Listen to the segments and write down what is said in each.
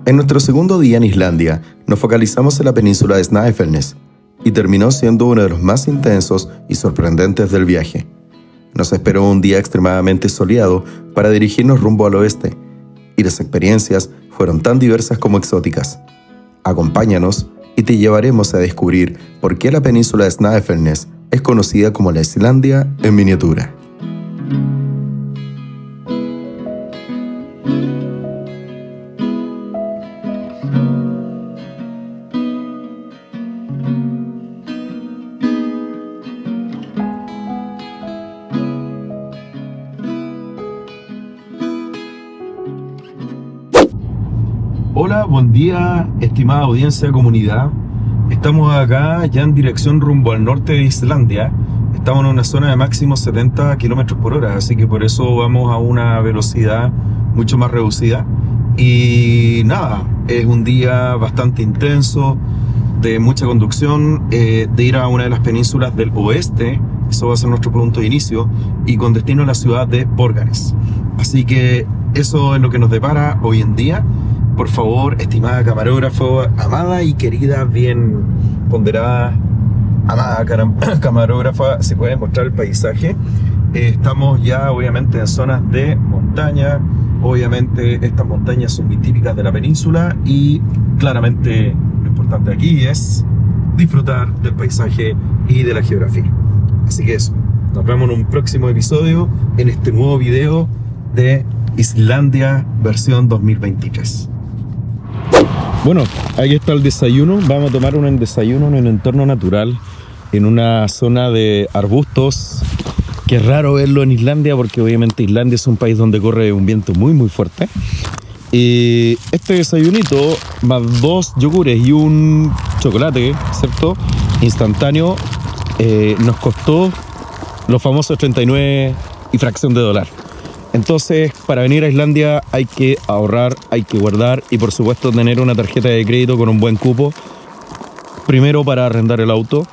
En nuestro segundo día en Islandia, nos focalizamos en la península de Snæfellsnes y terminó siendo uno de los más intensos y sorprendentes del viaje. Nos esperó un día extremadamente soleado para dirigirnos rumbo al oeste, y las experiencias fueron tan diversas como exóticas. Acompáñanos y te llevaremos a descubrir por qué la península de Snæfellsnes es conocida como la Islandia en miniatura. Hola, buen día, estimada audiencia de comunidad. Estamos acá ya en dirección rumbo al norte de Islandia. Estamos en una zona de máximo 70 km por hora, así que por eso vamos a una velocidad mucho más reducida. Y nada, es un día bastante intenso, de mucha conducción, de ir a una de las penínsulas del oeste. Eso va a ser nuestro punto de inicio, y con destino a la ciudad de Borgarnes. Así que eso es lo que nos depara hoy en día. Por favor, estimada camarógrafa, amada y querida, bien ponderada, amada camarógrafa, ¿se puede mostrar el paisaje? Estamos ya obviamente en zonas de montaña. Obviamente estas montañas son muy típicas de la península y claramente lo importante aquí es disfrutar del paisaje y de la geografía. Así que eso, nos vemos en un próximo episodio en este nuevo video de Islandia versión 2023. Bueno, aquí está el desayuno. Vamos a tomar un desayuno en un entorno natural, en una zona de arbustos, que es raro verlo en Islandia porque obviamente Islandia es un país donde corre un viento muy fuerte. Y este desayunito, más 2 yogures y un chocolate, ¿cierto?, instantáneo, nos costó los famosos 39 y fracción de dólar. Entonces, para venir a Islandia hay que ahorrar, hay que guardar y por supuesto tener una tarjeta de crédito con un buen cupo. Primero, para arrendar el auto,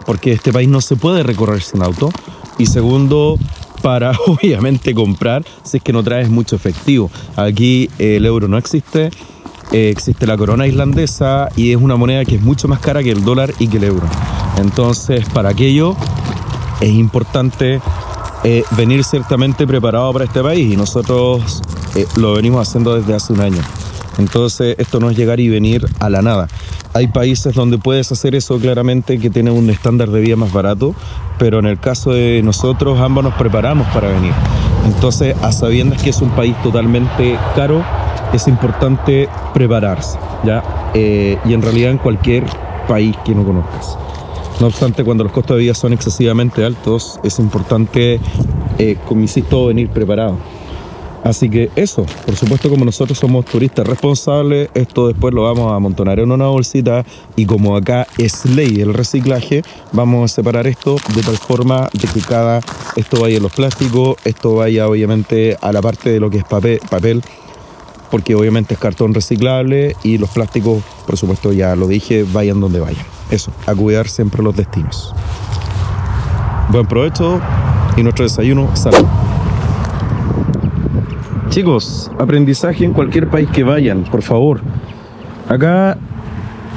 porque este país no se puede recorrer sin auto. Y segundo, para obviamente comprar, si es que no traes mucho efectivo. Aquí el euro no existe, existe la corona islandesa y es una moneda que es mucho más cara que el dólar y que el euro. Entonces, para aquello es importante venir ciertamente preparado para este país, y nosotros lo venimos haciendo desde hace un año. Entonces esto no es llegar y venir a la nada. Hay países donde puedes hacer eso claramente, que tienen un estándar de vida más barato, pero en el caso de nosotros ambos nos preparamos para venir. Entonces, a sabiendas que es un país totalmente caro, es importante prepararse, ¿ya? Y en realidad en cualquier país que no conozcas. No obstante, cuando los costos de vida son excesivamente altos, es importante, como insisto, venir preparado. Así que eso, por supuesto, como nosotros somos turistas responsables, esto después lo vamos a amontonar en una bolsita, y como acá es ley el reciclaje, vamos a separar esto de tal forma de que esto vaya en los plásticos, esto vaya obviamente a la parte de lo que es papel, porque obviamente es cartón reciclable, y los plásticos, por supuesto, ya lo dije, vayan donde vayan. Eso, a cuidar siempre los destinos. Buen provecho y nuestro desayuno, salud. Chicos, aprendizaje en cualquier país que vayan, por favor. Acá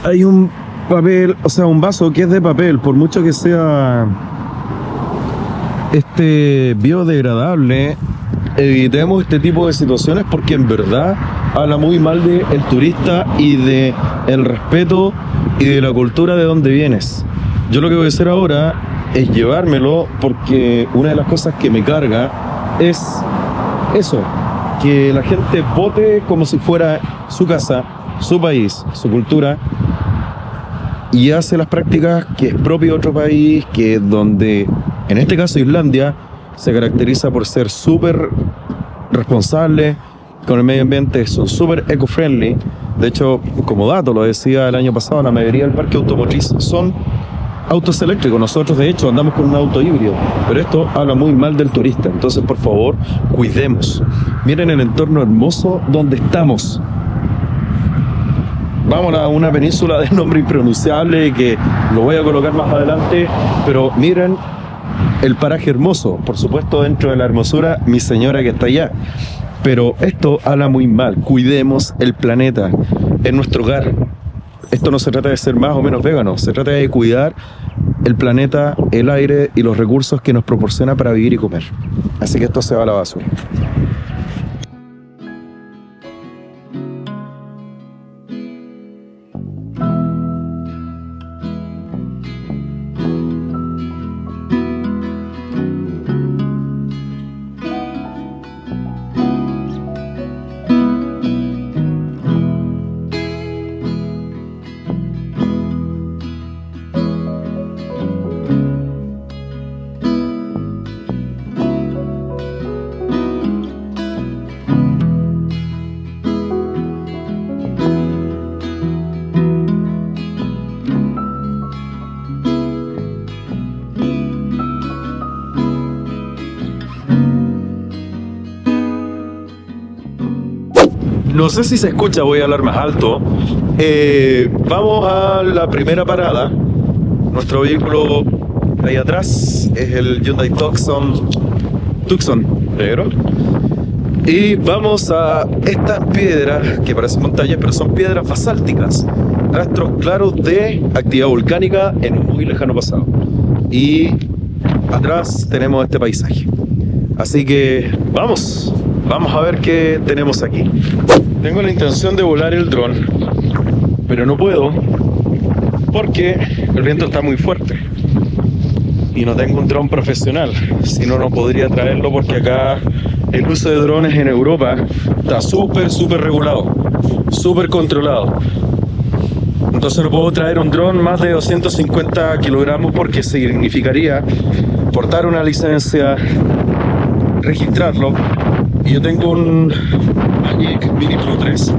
hay un papel, o sea, un vaso que es de papel, por mucho que sea biodegradable, evitemos este tipo de situaciones porque en verdad habla muy mal del turista y de el respeto y de la cultura de donde vienes. Yo lo que voy a hacer ahora es llevármelo, porque una de las cosas que me carga es eso, que la gente vote como si fuera su casa, su país, su cultura, y hace las prácticas que es propio de otro país, que donde, en este caso Islandia, se caracteriza por ser súper responsable con el medio ambiente, son súper eco-friendly. De hecho, como dato, lo decía el año pasado, la mayoría del parque automotriz son autos eléctricos. Nosotros de hecho andamos con un auto híbrido, pero esto habla muy mal del turista. Entonces, por favor, cuidemos. Miren el entorno hermoso donde estamos. Vamos a una península de nombre impronunciable que lo voy a colocar más adelante, pero miren el paraje hermoso, por supuesto dentro de la hermosura, mi señora que está allá. Pero esto habla muy mal. Cuidemos el planeta, es nuestro hogar. Esto no se trata de ser más o menos vegano, se trata de cuidar el planeta, el aire y los recursos que nos proporciona para vivir y comer. Así que esto se va a la basura. No sé si se escucha, voy a hablar más alto. Vamos a la primera parada. Nuestro vehículo de ahí atrás es el Hyundai Tucson negro. Y vamos a estas piedras que parecen montañas, pero son piedras basálticas. Rastros claros de actividad volcánica en un muy lejano pasado. Y atrás tenemos este paisaje. Así que vamos a ver qué tenemos aquí. Tengo la intención de volar el dron, pero no puedo porque el viento está muy fuerte y no tengo un dron profesional, si no, no podría traerlo porque acá el uso de drones en Europa está súper regulado, súper controlado. Entonces no puedo traer un dron más de 250 kilogramos porque significaría portar una licencia, registrarlo. Y yo tengo un Magic Mini Pro 3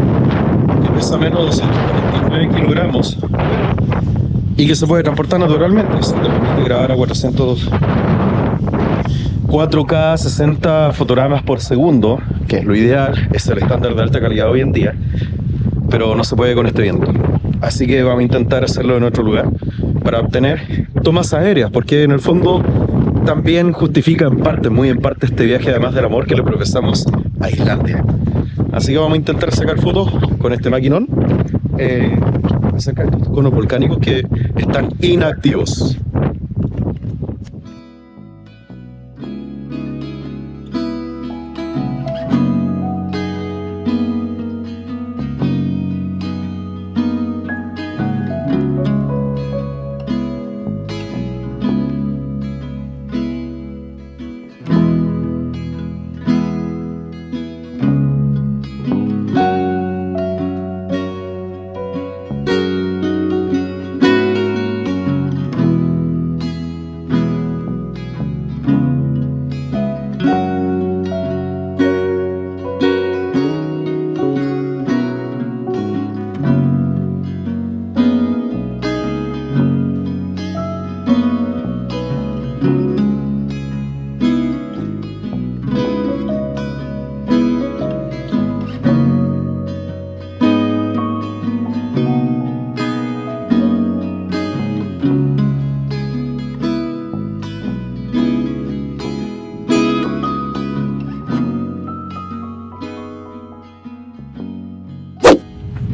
que pesa menos de 249 kilogramos y que se puede transportar naturalmente. Se te permite grabar a 4K 60 fotogramas por segundo, que es lo ideal, es el estándar de alta calidad hoy en día, pero no se puede con este viento. Así que vamos a intentar hacerlo en otro lugar para obtener tomas aéreas, porque en el fondo también justifica en parte, muy en parte, este viaje, además del amor que le profesamos a Islandia. Así que vamos a intentar sacar fotos con este maquinón acerca de estos conos volcánicos que están inactivos.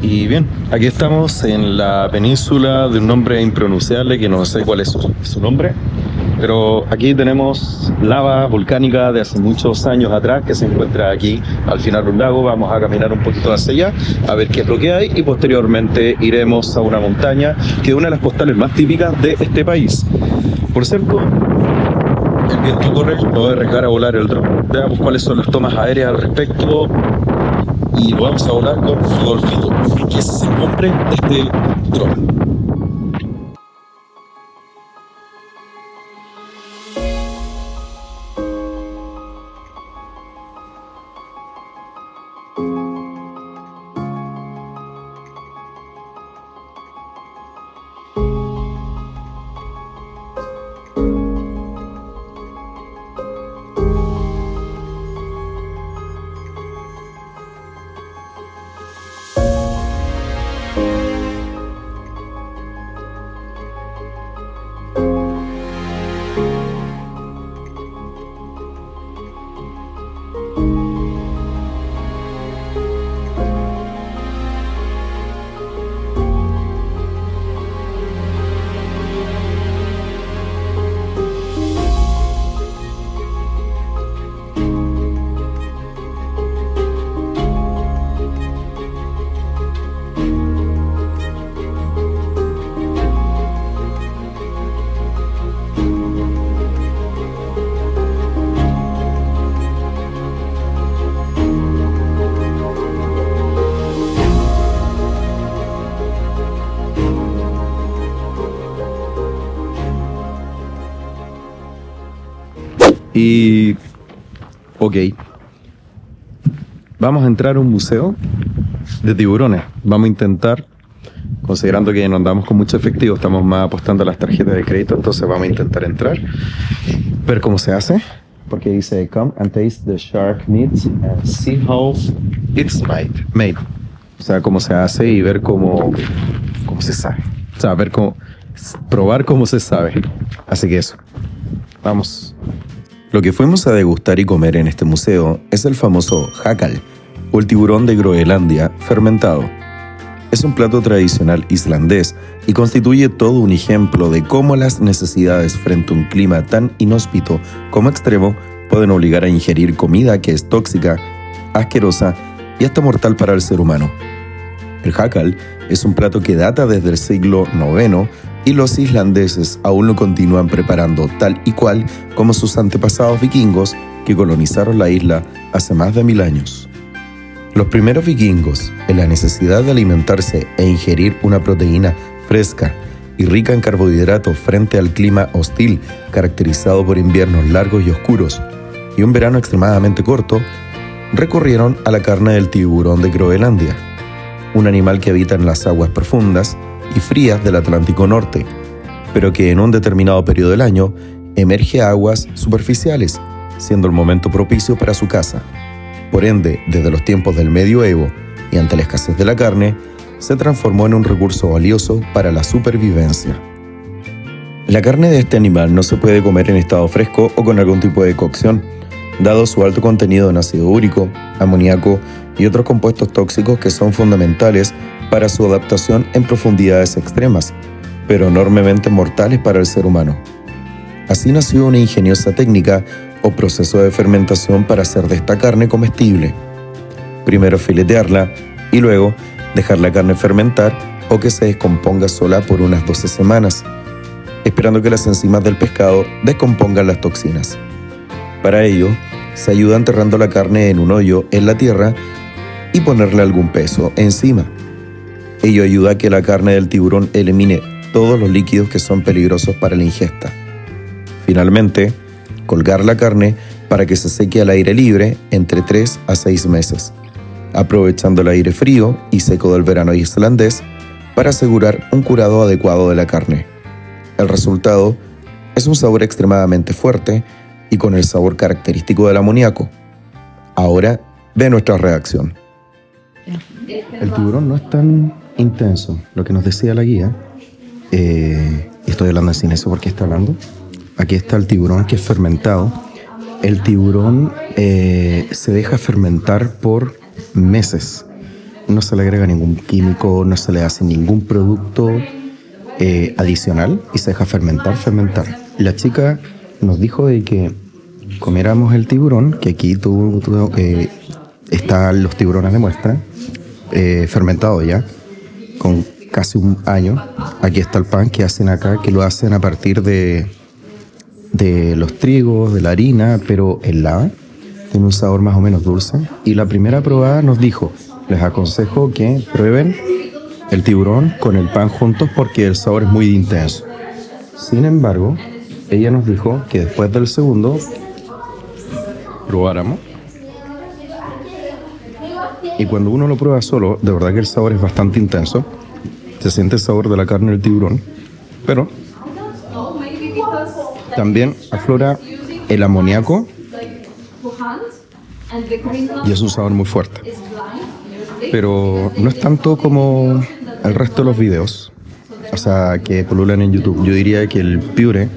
Y bien, aquí estamos en la península de un nombre impronunciable que no sé cuál es su nombre, pero aquí tenemos lava volcánica de hace muchos años atrás que se encuentra aquí al final de un lago. Vamos a caminar un poquito hacia allá a ver qué es lo que hay y posteriormente iremos a una montaña que es una de las postales más típicas de este país. Por cierto, el viento corre, no voy a arriesgar a volar el dron. Veamos cuáles son las tomas aéreas al respecto. Y lo vamos a volar con Rodolfito, que ese es el nombre de este dron. Y... ok. Vamos a entrar a un museo de tiburones. Vamos a intentar, considerando que no andamos con mucho efectivo, estamos más apostando a las tarjetas de crédito, entonces vamos a intentar entrar, ver cómo se hace. Porque dice, come and taste the shark meat and see how it's made. O sea, cómo se hace y ver cómo se sabe. O sea, probar cómo se sabe. Así que eso. Vamos. Lo que fuimos a degustar y comer en este museo es el famoso jackal, o el tiburón de Groenlandia fermentado. Es un plato tradicional islandés y constituye todo un ejemplo de cómo las necesidades frente a un clima tan inhóspito como extremo pueden obligar a ingerir comida que es tóxica, asquerosa y hasta mortal para el ser humano. El jackal es un plato que data desde el siglo IX y los islandeses aún lo continúan preparando tal y cual como sus antepasados vikingos que colonizaron la isla hace más de 1000 años. Los primeros vikingos, en la necesidad de alimentarse e ingerir una proteína fresca y rica en carbohidratos frente al clima hostil caracterizado por inviernos largos y oscuros y un verano extremadamente corto, recurrieron a la carne del tiburón de Groenlandia, un animal que habita en las aguas profundas y frías del Atlántico Norte, pero que en un determinado periodo del año emerge a aguas superficiales, siendo el momento propicio para su caza. Por ende, desde los tiempos del medioevo y ante la escasez de la carne, se transformó en un recurso valioso para la supervivencia. La carne de este animal no se puede comer en estado fresco o con algún tipo de cocción, dado su alto contenido en ácido úrico, amoníaco y otros compuestos tóxicos que son fundamentales para su adaptación en profundidades extremas, pero enormemente mortales para el ser humano. Así nació una ingeniosa técnica o proceso de fermentación para hacer de esta carne comestible. Primero filetearla y luego dejar la carne fermentar o que se descomponga sola por unas 12 semanas, esperando que las enzimas del pescado descompongan las toxinas. Para ello, se ayuda enterrando la carne en un hoyo en la tierra y ponerle algún peso encima. Ello ayuda a que la carne del tiburón elimine todos los líquidos que son peligrosos para la ingesta. Finalmente, colgar la carne para que se seque al aire libre entre 3 a 6 meses, aprovechando el aire frío y seco del verano islandés para asegurar un curado adecuado de la carne. El resultado es un sabor extremadamente fuerte y con el sabor característico del amoníaco. Ahora ve nuestra reacción. El tiburón no es tan intenso, lo que nos decía la guía. Estoy hablando sin eso porque está hablando. Aquí está el tiburón que es fermentado. El tiburón se deja fermentar por meses. No se le agrega ningún químico, no se le hace ningún producto adicional y se deja fermentar. La chica nos dijo de que comiéramos el tiburón, que aquí están los tiburones de muestra, fermentado ya, con casi un año. Aquí está el pan que hacen acá, que lo hacen a partir de los trigos, de la harina, pero helada. Tiene un sabor más o menos dulce. Y la primera probada nos dijo, les aconsejo que prueben el tiburón con el pan juntos porque el sabor es muy intenso. Sin embargo, ella nos dijo que después del segundo probáramos. Y cuando uno lo prueba solo, de verdad que el sabor es bastante intenso. Se siente el sabor de la carne del tiburón, pero también aflora el amoníaco y es un sabor muy fuerte. Pero no es tanto como el resto de los videos, o sea, que pululan en YouTube. Yo diría que el Pure,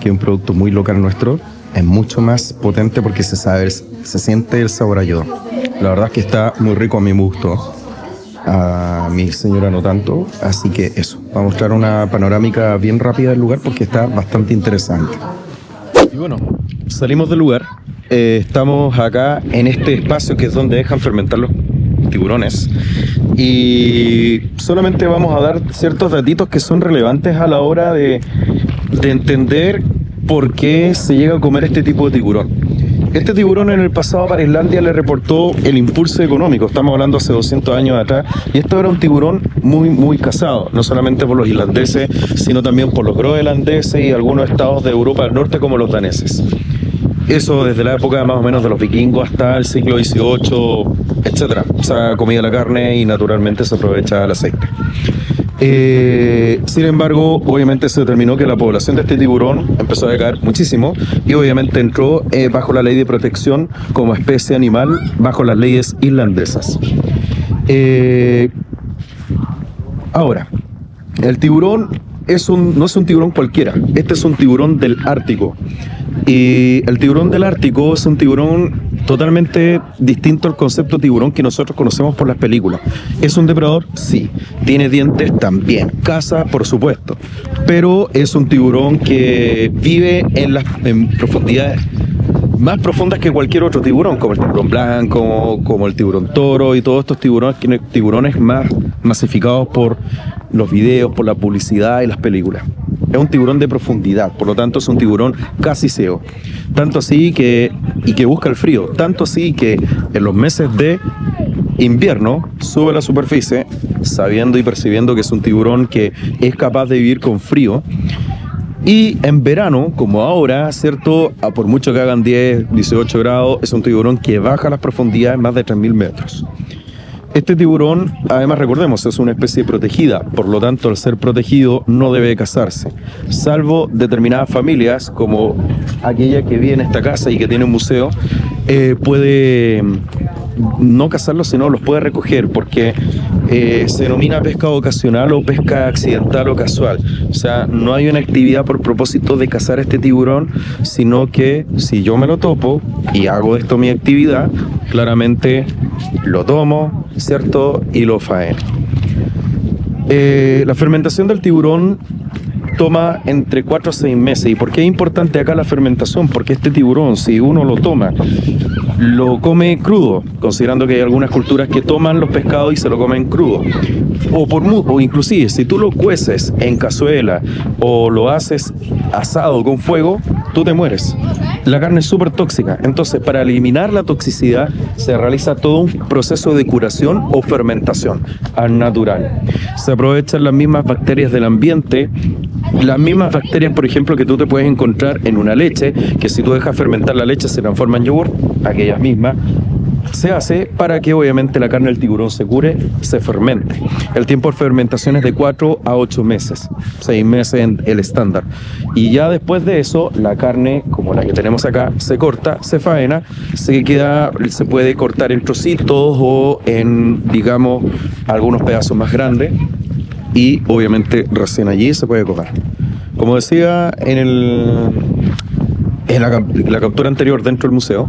que es un producto muy local nuestro, es mucho más potente porque se siente el sabor a yodo. La verdad es que está muy rico, a mi gusto. A mi señora no tanto, así que eso. Voy a mostrar una panorámica bien rápida del lugar porque está bastante interesante. Y bueno, salimos del lugar. Estamos acá en este espacio que es donde dejan fermentar los tiburones. Y solamente vamos a dar ciertos datitos que son relevantes a la hora de entender por qué se llega a comer este tipo de tiburón. Este tiburón en el pasado para Islandia le reportó el impulso económico, estamos hablando hace 200 años atrás, y esto era un tiburón muy cazado, no solamente por los islandeses, sino también por los groenlandeses y algunos estados de Europa del Norte como los daneses. Eso desde la época más o menos de los vikingos hasta el siglo XVIII, etcétera. Se ha comido la carne y naturalmente se aprovecha el aceite. Sin embargo, obviamente se determinó que la población de este tiburón empezó a decaer muchísimo y obviamente entró bajo la ley de protección como especie animal bajo las leyes irlandesas. Ahora, el tiburón no es un tiburón cualquiera, este es un tiburón del Ártico. Y el tiburón del Ártico es un tiburón totalmente distinto al concepto de tiburón que nosotros conocemos por las películas. ¿Es un depredador? Sí. ¿Tiene dientes? También. ¿Caza? Por supuesto. Pero es un tiburón que vive en profundidades más profundas que cualquier otro tiburón, como el tiburón blanco, como el tiburón toro y todos estos tiburones más masificados por los videos, por la publicidad y las películas. Es un tiburón de profundidad, por lo tanto es un tiburón casi ciego. Tanto así que busca el frío, tanto así que en los meses de invierno sube a la superficie sabiendo y percibiendo que es un tiburón que es capaz de vivir con frío. Y en verano, como ahora, ¿cierto? Por mucho que hagan 10, 18 grados, es un tiburón que baja a las profundidades más de 3.000 metros. Este tiburón, además recordemos, es una especie protegida, por lo tanto al ser protegido no debe cazarse, salvo determinadas familias como aquella que vive en esta casa y que tiene un museo, puede no cazarlos, sino los puede recoger, porque se denomina pesca ocasional o pesca accidental o casual. O sea, no hay una actividad por propósito de cazar este tiburón, sino que si yo me lo topo y hago de esto mi actividad, claramente lo tomo, ¿cierto? Y lo faeno. La fermentación del tiburón toma entre 4 a 6 meses. ¿Y por qué es importante acá la fermentación? Porque este tiburón, si uno lo toma, lo come crudo, considerando que hay algunas culturas que toman los pescados y se lo comen crudo, o inclusive si tú lo cueces en cazuela o lo haces asado con fuego, tú te mueres. La carne es súper tóxica, entonces para eliminar la toxicidad se realiza todo un proceso de curación o fermentación al natural. Se aprovechan las mismas bacterias del ambiente, las mismas bacterias, por ejemplo, que tú te puedes encontrar en una leche, que si tú dejas fermentar la leche se transforma en yogur, aquellas mismas. Se hace para que obviamente la carne del tiburón se cure, se fermente. El tiempo de fermentación es de 4 a 8 meses, 6 meses en el estándar. Y ya después de eso, la carne, como la que tenemos acá, se corta, se faena, se puede cortar en trocitos o en, digamos, algunos pedazos más grandes. Y obviamente recién allí se puede comer. Como decía en la captura anterior dentro del museo,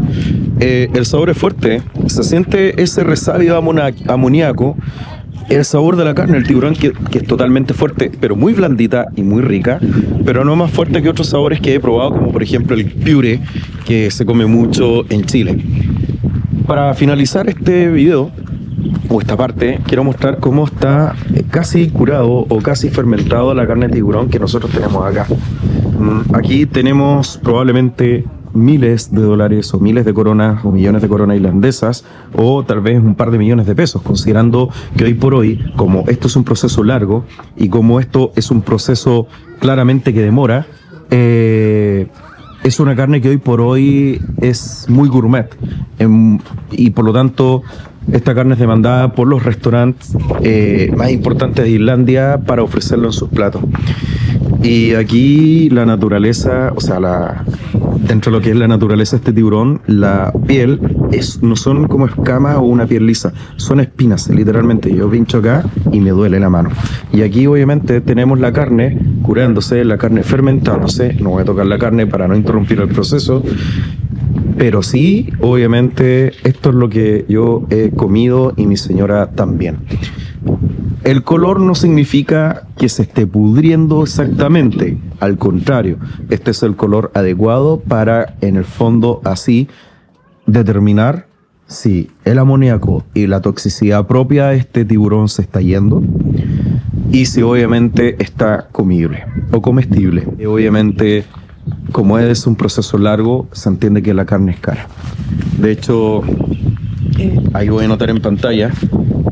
el sabor es fuerte, se siente ese resabio amoníaco, el sabor de la carne del tiburón que es totalmente fuerte, pero muy blandita y muy rica, pero no más fuerte que otros sabores que he probado, como por ejemplo el piure, que se come mucho en Chile. Para finalizar este video, o esta parte, quiero mostrar cómo está casi curado o casi fermentado la carne de tiburón que nosotros tenemos acá. Aquí tenemos probablemente miles de dólares o miles de coronas o millones de coronas irlandesas o tal vez un par de millones de pesos, considerando que hoy por hoy, como esto es un proceso largo y como esto es un proceso claramente que demora, es una carne que hoy por hoy es muy gourmet y por lo tanto esta carne es demandada por los restaurantes más importantes de Islandia para ofrecerlo en sus platos. Y aquí la naturaleza, o sea, dentro de lo que es la naturaleza de este tiburón, la piel no son como escamas o una piel lisa, son espinas, literalmente. Yo pincho acá y me duele la mano. Y aquí obviamente tenemos la carne curándose, la carne fermentándose. No voy a tocar la carne para no interrumpir el proceso, pero sí, obviamente, esto es lo que yo he comido y mi señora también. El color no significa que se esté pudriendo exactamente, al contrario, este es el color adecuado para, en el fondo, así determinar si el amoníaco y la toxicidad propia de este tiburón se está yendo y si obviamente está comible o comestible. Y obviamente, como es un proceso largo, se entiende que la carne es cara. De hecho, ahí voy a notar en pantalla,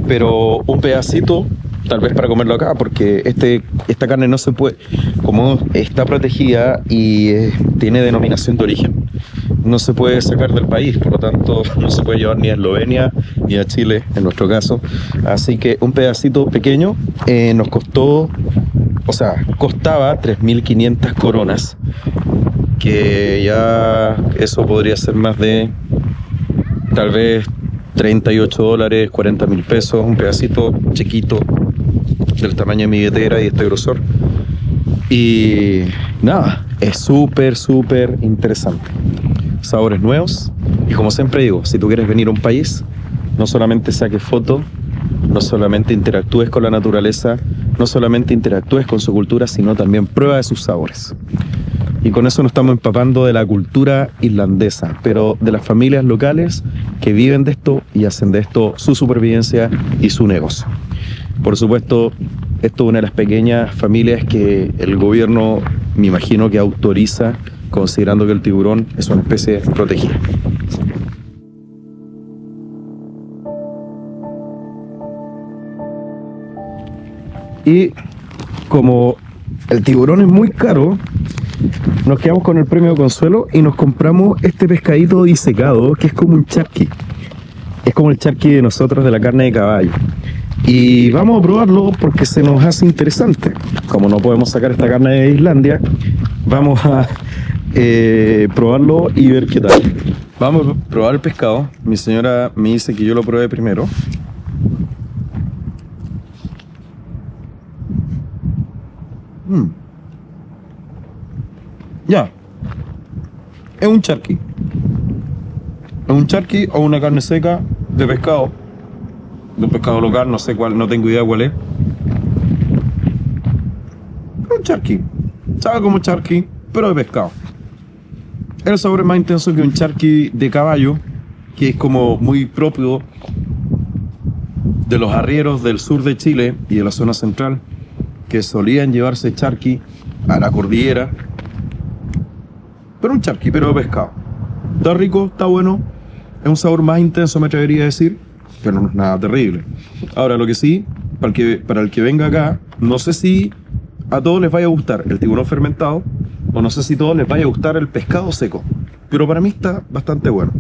pero un pedacito, tal vez para comerlo acá, porque esta carne no se puede, como está protegida y tiene denominación de origen. no se puede sacar del país, por lo tanto no se puede llevar ni a Eslovenia ni a Chile en nuestro caso. Así que un pedacito pequeño nos costó, o sea, costaba 3.500 coronas, que ya eso podría ser más de tal vez $38, 40.000 pesos, un pedacito chiquito del tamaño de mi billetera y este grosor. Y nada, es súper interesante. Sabores nuevos. Y como siempre digo, si tú quieres venir a un país, no solamente saques fotos, no solamente interactúes con la naturaleza, no solamente interactúes con su cultura, sino también prueba de sus sabores. Y con eso nos estamos empapando de la cultura irlandesa, pero de las familias locales que viven de esto y hacen de esto su supervivencia y su negocio. Por supuesto, esto es una de las pequeñas familias que el gobierno, me imagino, que autoriza, considerando que el tiburón es una especie protegida. Y como el tiburón es muy caro, nos quedamos con el premio de consuelo y nos compramos este pescadito disecado que es como un charqui. Es como el charqui de nosotros de la carne de caballo. Y vamos a probarlo porque se nos hace interesante. Como no podemos sacar esta carne de Islandia, vamos a probarlo y ver qué tal. Vamos a probar el pescado. Mi señora me dice que yo lo pruebe primero. Ya. Es un charqui. Es un charqui o una carne seca de pescado. De un pescado local, no sé cuál, no tengo idea cuál es. Un charqui. Sabe como charqui, pero de pescado. El sabor es más intenso que un charqui de caballo, que es como muy propio de los arrieros del sur de Chile y de la zona central, que solían llevarse charqui a la cordillera. Pero un charqui, pero de pescado. Está rico, está bueno. Es un sabor más intenso, me atrevería a decir, pero no es nada terrible. Ahora, lo que sí, para el que venga acá, no sé si a todos les vaya a gustar el tiburón fermentado, o no sé si a todos les vaya a gustar el pescado seco. Pero para mí está bastante bueno.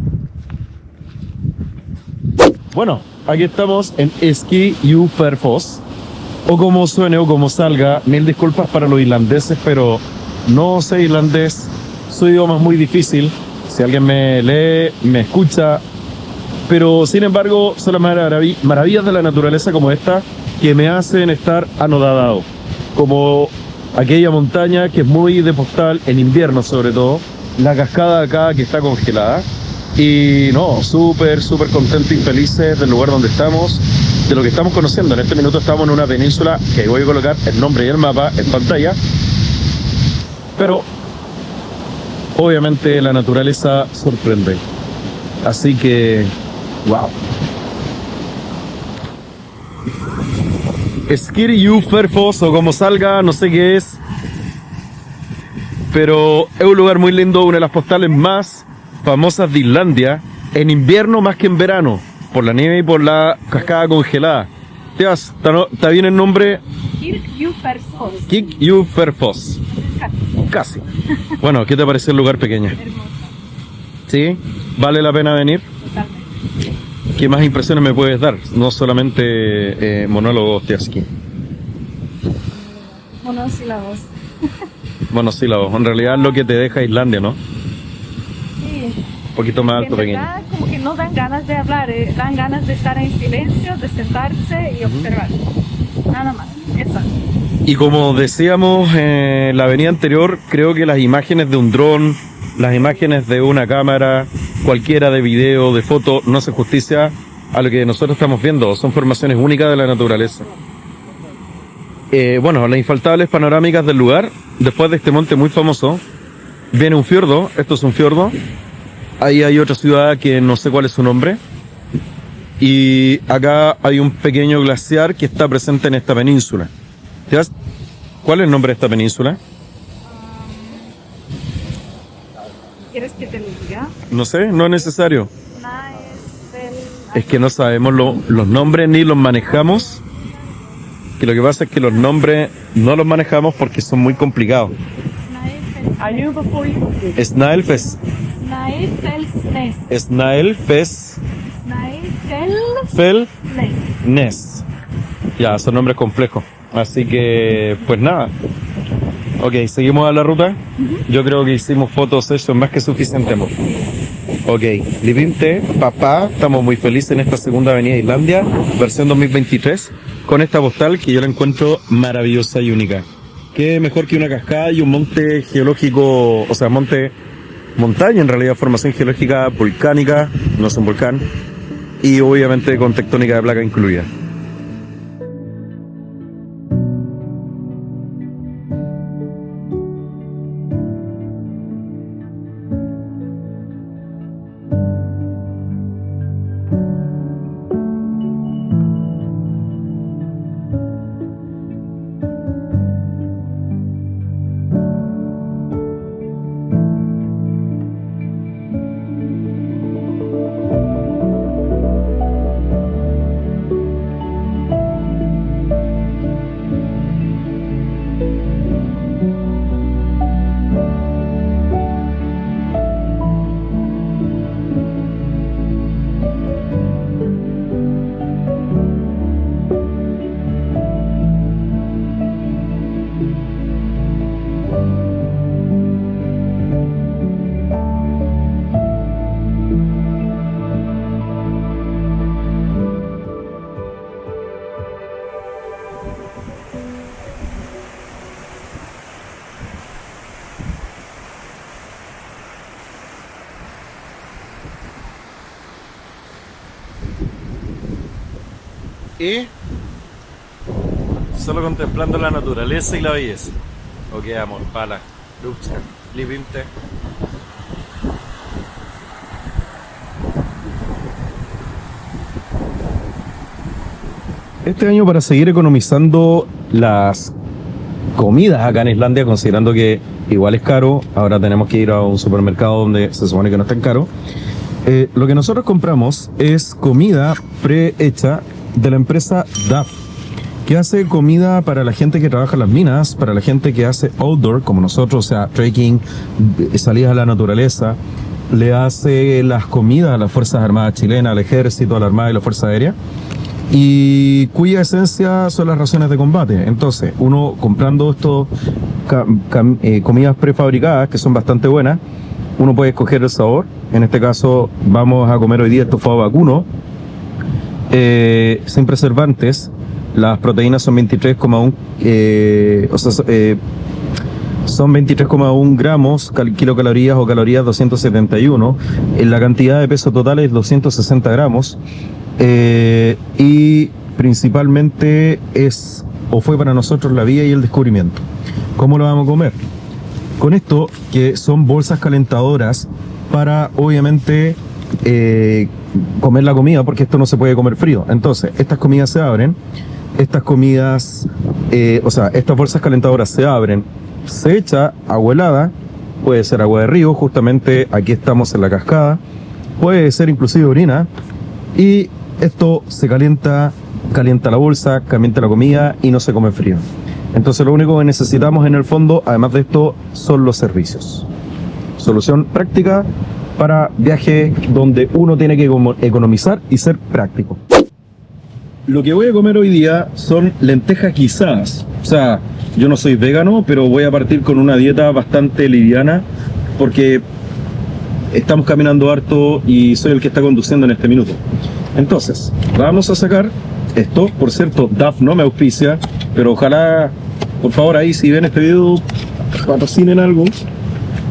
Bueno, aquí estamos en Skipafjörður, o como suene o como salga. Mil disculpas para los irlandeses, pero no sé irlandés. Su idioma es muy difícil. Si alguien me lee, me escucha. Pero sin embargo, son las maravillas de la naturaleza como esta que me hacen estar anodadado. Como aquella montaña que es muy de postal, en invierno sobre todo. La cascada acá que está congelada. Y no, súper contentos y felices del lugar donde estamos, de lo que estamos conociendo. En este minuto estamos en una península que voy a colocar el nombre y el mapa en pantalla. Pero obviamente la naturaleza sorprende. Así que, wow. Skipafjörður, o como salga, no sé qué es. Pero es un lugar muy lindo, una de las postales más famosas de Islandia, en invierno más que en verano, por la nieve y por la cascada congelada. Tías, ¿está bien el nombre? Skipafjörður. Casi. Bueno, ¿qué te parece el lugar pequeño? ¿Sí? ¿Vale la pena venir? Totalmente. ¿Qué más impresiones me puedes dar? No solamente monólogos, Tiaski. Monosílabos. Monosílabos. En realidad es lo que te deja Islandia, ¿no? Sí. Un poquito más alto, En pequeño. verdad, como que no dan ganas de hablar, dan ganas de estar en silencio, de sentarse y observar. Nada más. Eso. Y como decíamos en la avenida anterior, creo que las imágenes de un dron, las imágenes de una cámara, cualquiera de video, de foto, no hace justicia a lo que nosotros estamos viendo. Son formaciones únicas de la naturaleza. Bueno, las infaltables panorámicas del lugar. Después de este monte muy famoso, viene un fiordo. Esto es un fiordo. Ahí hay otra ciudad que no sé cuál es su nombre. Y acá hay un pequeño glaciar que está presente en esta península. ¿Cuál es el nombre de esta península? ¿Quieres que te lo diga? No sé, no es necesario. Una es del... Es que no sabemos los nombres ni los manejamos. Que lo que pasa es que los nombres no los manejamos porque son muy complicados. I knew before you. Snailfest. Snaefellsnes. Snaefellsnes. Snaefellsnes. Ya, son nombres complejos. Así que, pues nada. Ok, seguimos a la ruta. Yo creo que hicimos fotos, eso es más que suficiente. Ok, Livinte, papá, estamos muy felices en esta segunda avenida de Islandia, versión 2023, con esta postal que yo la encuentro maravillosa y única. Qué mejor que una cascada y un monte geológico, o sea, montaña en realidad, formación geológica volcánica, no es un volcán, y obviamente con tectónica de placa incluida. Y solo contemplando la naturaleza y la belleza. Ok, amor, pala, Lupska, Livinte. Este año, para seguir economizando las comidas acá en Islandia, considerando que igual es caro, ahora tenemos que ir a un supermercado donde se supone que no es tan caro. Lo que nosotros compramos es comida prehecha de la empresa DAF, que hace comida para la gente que trabaja en las minas, para la gente que hace outdoor, como nosotros, o sea, trekking, salidas a la naturaleza. Le hace las comidas a las Fuerzas Armadas chilenas, al Ejército, a la Armada y la Fuerza Aérea, y cuya esencia son las raciones de combate. Entonces, uno comprando estos comidas prefabricadas, que son bastante buenas, uno puede escoger el sabor. En este caso, vamos a comer hoy día estofado vacuno, sin preservantes. Las proteínas son 23,1 son 23,1 gramos kilocalorías o calorías 271. La cantidad de peso total es 260 gramos. Y principalmente es o fue para nosotros la vía y el descubrimiento. ¿Cómo lo vamos a comer? Con esto, que son bolsas calentadoras para, obviamente, comer la comida, porque esto no se puede comer frío. Entonces, estas comidas se abren, estas bolsas calentadoras se abren, se echa agua helada, puede ser agua de río, justamente aquí estamos en la cascada, puede ser inclusive orina, y esto se calienta la bolsa, calienta la comida y no se come frío. Entonces lo único que necesitamos en el fondo, además de esto, son los servicios. Solución práctica para viajes donde uno tiene que economizar y ser práctico. Lo que voy a comer hoy día son lentejas guisadas. O sea, yo no soy vegano, pero voy a partir con una dieta bastante liviana porque estamos caminando harto y soy el que está conduciendo en este minuto. Entonces, vamos a sacar esto. Por cierto, DAF no me auspicia, pero ojalá, por favor, ahí si ven este video, patrocinen algo.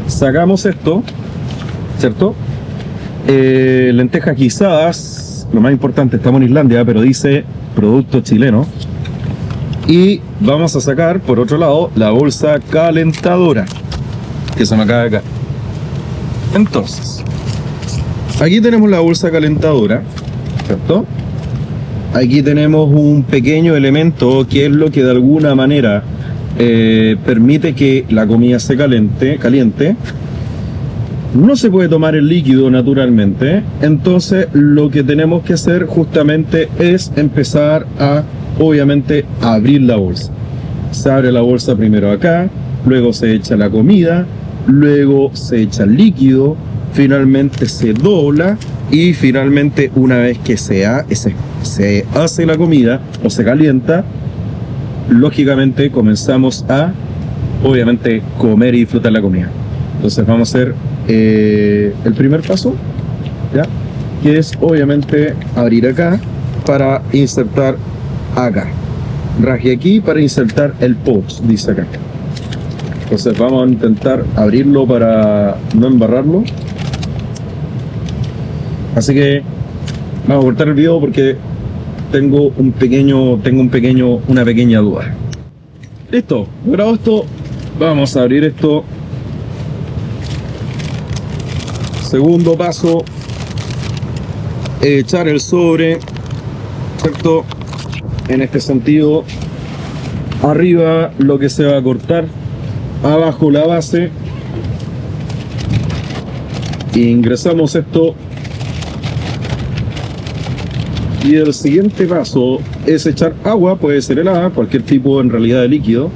Sacamos esto, ¿cierto? Lentejas guisadas. Lo más importante, estamos en Islandia, pero dice producto chileno. Y vamos a sacar, por otro lado, la bolsa calentadora, que se me acaba acá. Entonces, aquí tenemos la bolsa calentadora, ¿cierto? Aquí tenemos un pequeño elemento que es lo que de alguna manera permite que la comida se caliente. No se puede tomar el líquido naturalmente, entonces lo que tenemos que hacer justamente es empezar a, obviamente, abrir la bolsa. Se abre la bolsa primero acá, luego se echa la comida, luego se echa el líquido, finalmente se dobla y finalmente una vez que se hace la comida o se calienta, lógicamente comenzamos a, obviamente, comer y disfrutar la comida. Entonces vamos a hacer el primer paso, ¿ya? Que es obviamente abrir acá para insertar acá. Raje aquí para insertar el post, dice acá. Entonces vamos a intentar abrirlo para no embarrarlo. Así que vamos a cortar el video porque tengo una pequeña duda. Listo, grabo esto. Vamos a abrir esto. Segundo paso, echar el sobre, ¿cierto? En este sentido, arriba lo que se va a cortar, abajo la base. Ingresamos esto. Y el siguiente paso es echar agua, puede ser helada, cualquier tipo en realidad de líquido.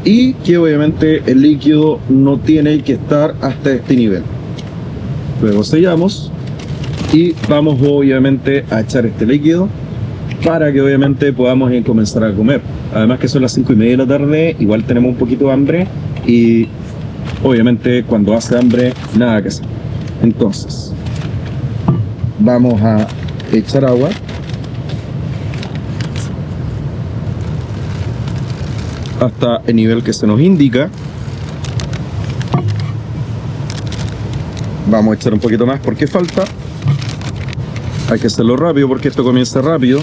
Y que obviamente el líquido no tiene que estar hasta este nivel. Luego sellamos y vamos obviamente a echar este líquido para que obviamente podamos comenzar a comer. Además que son las 5:30 de la tarde, igual tenemos un poquito de hambre y obviamente cuando hace hambre nada que hacer. Entonces vamos a echar agua. Hasta el nivel que se nos indica. Vamos a echar un poquito más porque falta. Hay que hacerlo rápido porque esto comienza rápido.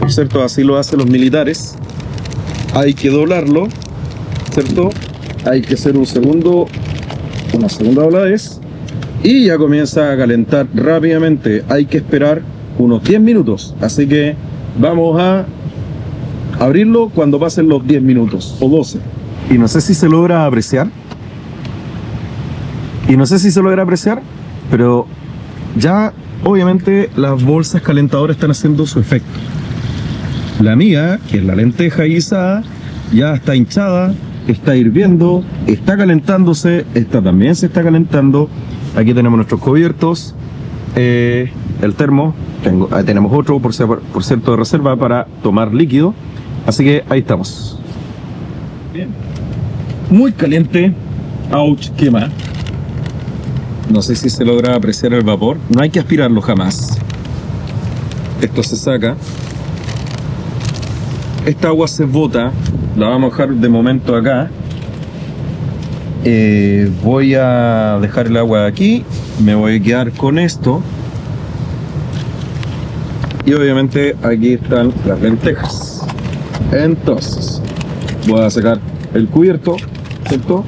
Por cierto, así lo hacen los militares. Hay que doblarlo, ¿cierto? Hay que hacer una segunda dobladez y ya comienza a calentar rápidamente. Hay que esperar unos 10 minutos. Así que vamos a abrirlo cuando pasen los 10 minutos o 12. Y no sé si se logra apreciar. Pero ya obviamente las bolsas calentadoras están haciendo su efecto. La mía, que es la lenteja guisada, ya está hinchada, está hirviendo, está calentándose, esta también se está calentando. Aquí tenemos nuestros cubiertos, el termo, tenemos otro por cierto de reserva para tomar líquido. Así que ahí estamos. Bien. Muy caliente. Ouch, quema. No sé si se logra apreciar el vapor. No hay que aspirarlo jamás. Esto se saca. Esta agua se bota. La vamos a dejar de momento acá. Voy a dejar el agua aquí. Me voy a quedar con esto. Y obviamente aquí están las lentejas. Entonces voy a sacar el cubierto, ¿cierto?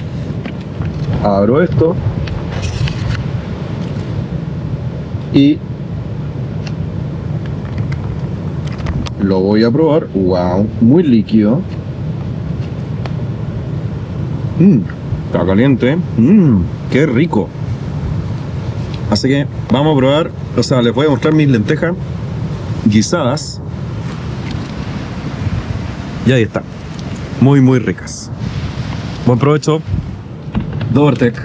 Abro esto y lo voy a probar. Wow, muy líquido. Está caliente. Qué rico. Así que vamos a probar. O sea, les voy a mostrar mis lentejas guisadas. Y ahí está. Muy ricas. Buen provecho. Dobertec.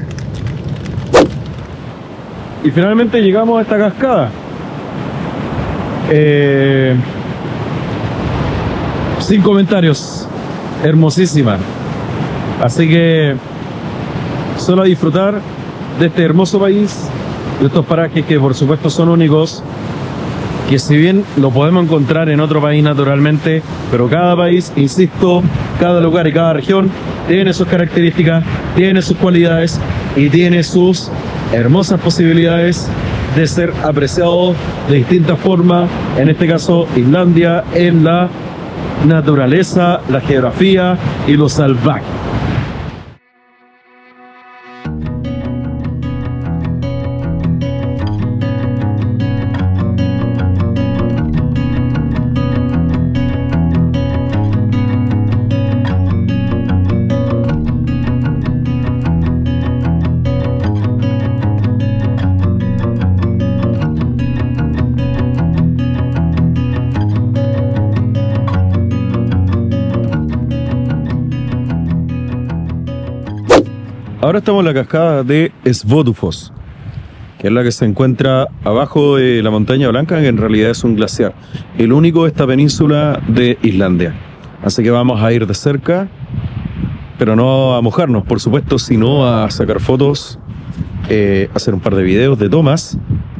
Y finalmente llegamos a esta cascada. Sin comentarios. Hermosísima. Así que solo a disfrutar de este hermoso país, de estos parajes que por supuesto son únicos, que si bien lo podemos encontrar en otro país naturalmente, pero cada país, insisto, cada lugar y cada región tiene sus características, tiene sus cualidades y tiene sus hermosas posibilidades de ser apreciado de distintas formas. En este caso, Islandia, en la naturaleza, la geografía y lo salvaje. Ahora estamos en la cascada de Svotufos. que es la que se encuentra abajo de la Montaña Blanca, que en realidad es un glaciar, el único de esta península de Islandia. Así que vamos a ir de cerca, pero no a mojarnos, por supuesto, sino a sacar fotos, hacer un par de videos de tomas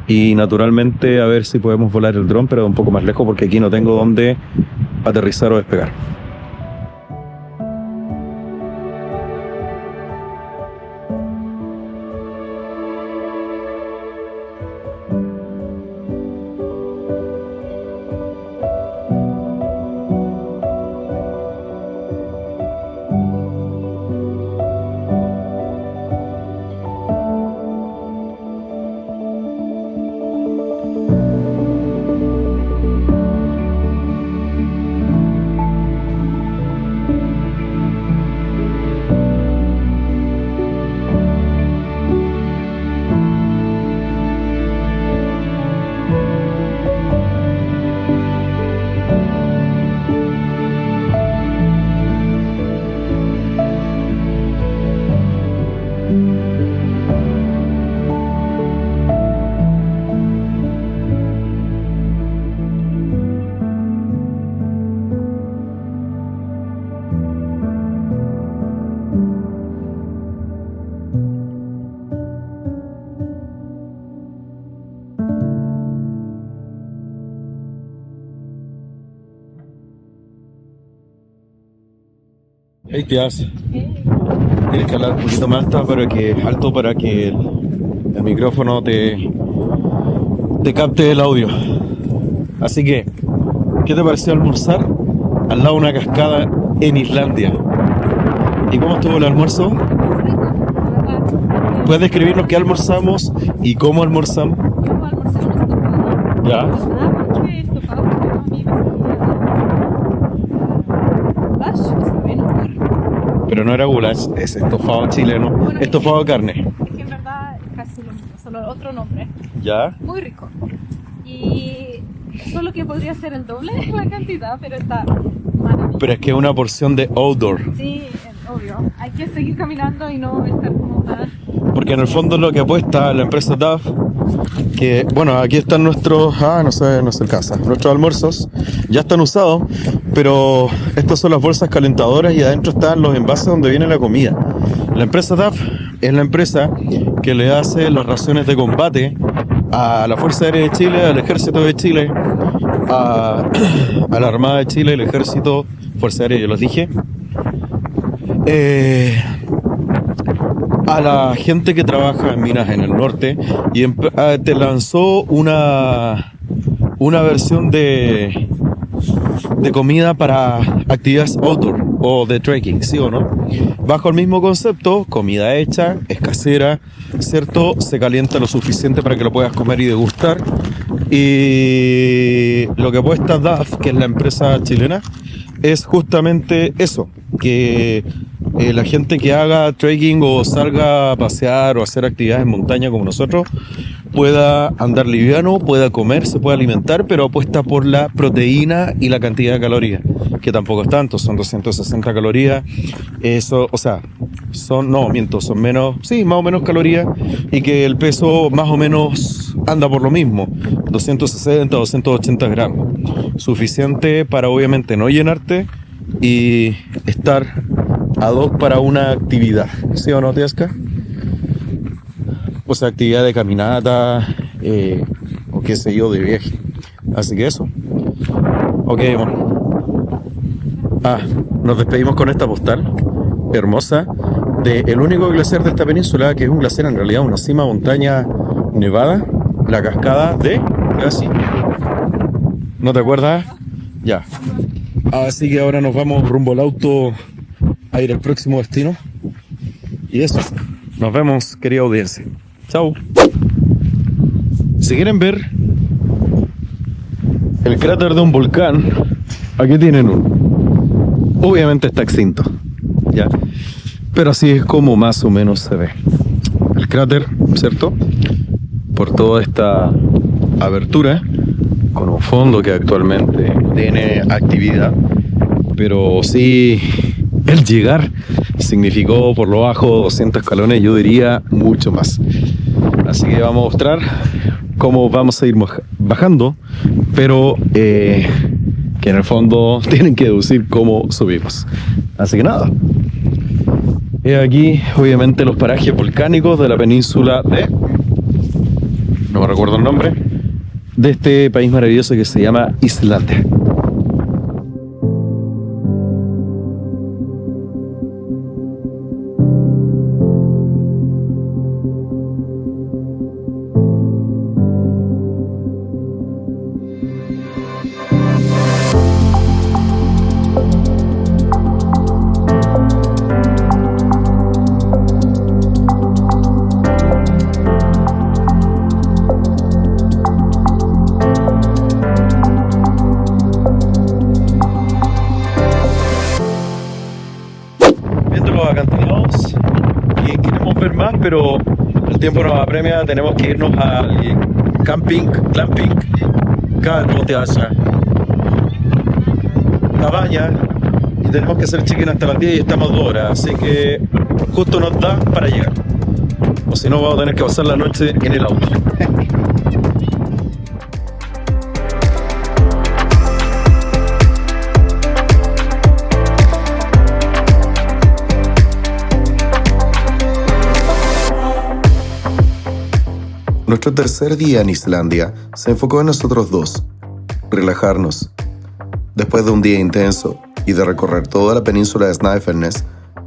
y naturalmente a ver si podemos volar el dron, pero un poco más lejos porque aquí no tengo dónde aterrizar o despegar. Hey, tías. Tienes que hablar un poquito más alto para que el micrófono te capte el audio. Así que, ¿qué te pareció almorzar al lado de una cascada en Islandia? ¿Y cómo estuvo el almuerzo? ¿Puedes describirnos qué almorzamos y cómo almorzamos? ¿Cómo almorzamos? Ya. ¿Qué estofado? Pero no era goulash, es estofado chileno, Bueno, estofado de carne. Es que en verdad es casi lo mismo, solo otro nombre. ¿Ya? Muy rico. Y solo que podría ser el doble de la cantidad, pero está maravilloso. Pero es que es una porción de outdoor. Sí, obvio. Hay que seguir caminando y no estar como tan... Porque en el fondo lo que apuesta la empresa DAF, que bueno, aquí están nuestros, no se alcanza, nuestros almuerzos, ya están usados, pero estas son las bolsas calentadoras y adentro están los envases donde viene la comida. La empresa DAF es la empresa que le hace las raciones de combate a la Fuerza Aérea de Chile, al Ejército de Chile, a la Armada de Chile, el Ejército, Fuerza Aérea, yo los dije, a la gente que trabaja en minas en el norte y te lanzó una versión de comida para actividades outdoor o de trekking, ¿sí o no? Bajo el mismo concepto, comida hecha, es casera, ¿cierto? Se calienta lo suficiente para que lo puedas comer y degustar. Y lo que apuesta DAF, que es la empresa chilena, es justamente eso, que la gente que haga trekking o salga a pasear o hacer actividades en montaña como nosotros pueda andar liviano, pueda comer, se pueda alimentar, pero apuesta por la proteína y la cantidad de calorías, que tampoco es tanto, son 260 calorías, eso, o sea, son menos, sí, más o menos calorías, y que el peso más o menos anda por lo mismo, 260, 280 gramos, suficiente para obviamente no llenarte y estar ad hoc para una actividad, ¿sí o no, Tiasca? O sea, actividad de caminata, o qué sé yo, de viaje. Así que eso. Ok, bueno. Nos despedimos con esta postal hermosa de el único glaciar de esta península, que es un glaciar en realidad, una cima montaña nevada, la cascada de... ¿Así? ¿No te acuerdas? Ya. Así que ahora nos vamos rumbo al auto a ir al próximo destino. Y eso. Nos vemos, querida audiencia. Chao. Si quieren ver el cráter de un volcán, aquí tienen uno. Obviamente está extinto, ¿ya? Pero así es como más o menos se ve el cráter, ¿cierto? Por toda esta abertura, con un fondo que actualmente tiene actividad, pero sí, el llegar significó por lo bajo 200 escalones, yo diría mucho más. Así que vamos a mostrar cómo vamos a ir bajando, pero que en el fondo tienen que deducir cómo subimos. Así que nada. Y aquí, obviamente, los parajes volcánicos de la península de... no me recuerdo el nombre, de este país maravilloso que se llama Islandia. Viendo los acantilados y queremos ver más, pero el tiempo nos apremia, tenemos que irnos al glamping, cabaña, y tenemos que hacer check-in hasta las 10 y estamos 2 horas, así que justo nos da para llegar, o si no vamos a tener que pasar la noche en el auto. Nuestro tercer día en Islandia se enfocó en nosotros dos, relajarnos. Después de un día intenso y de recorrer toda la península de Snæfellsnes,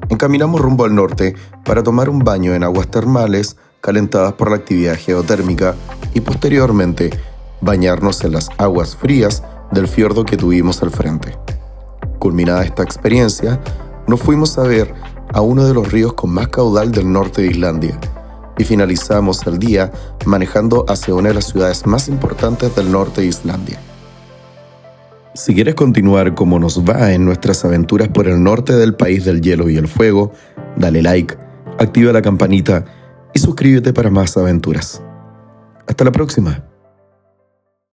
encaminamos rumbo al norte para tomar un baño en aguas termales calentadas por la actividad geotérmica y posteriormente bañarnos en las aguas frías del fiordo que tuvimos al frente. Culminada esta experiencia, nos fuimos a ver a uno de los ríos con más caudal del norte de Islandia, y finalizamos el día manejando hacia una de las ciudades más importantes del norte de Islandia. Si quieres continuar como nos va en nuestras aventuras por el norte del país del hielo y el fuego, dale like, activa la campanita y suscríbete para más aventuras. Hasta la próxima.